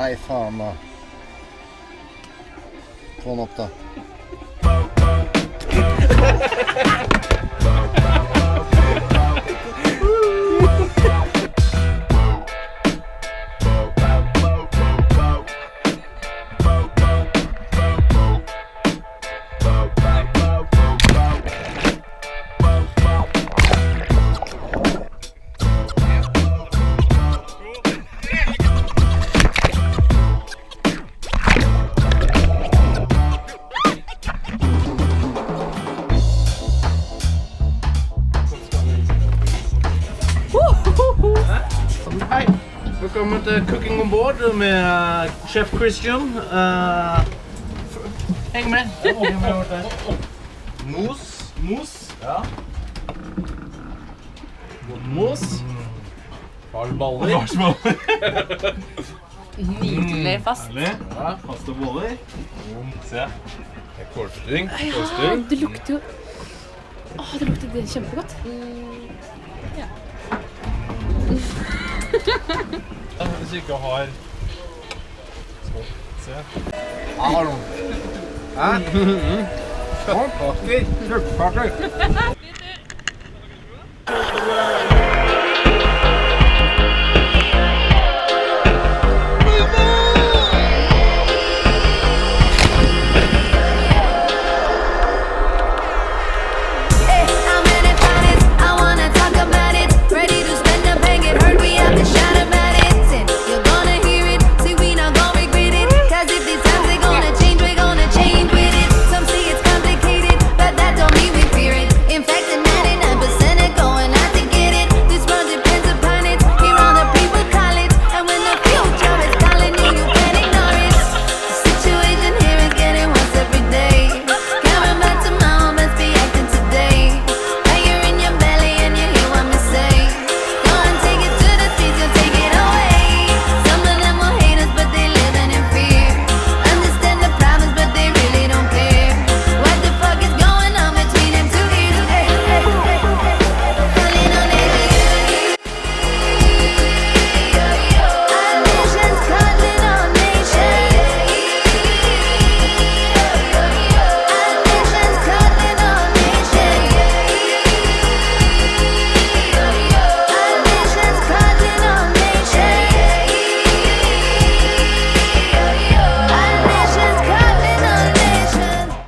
Nei, faen da. Få den opp da. Hei, velkommen til Cooking on Board med Chef Christian. Heng med. Mos. Ja. Mos. Farsballer. Nydelig fast. Ja, faste boller. Se. Kålstyring. Ja, det lukter jo... Åh, det lukter kjempegodt. Ja. Hvis du ikke har... Se. Jeg har noen. Hæ? Kjøttpakker.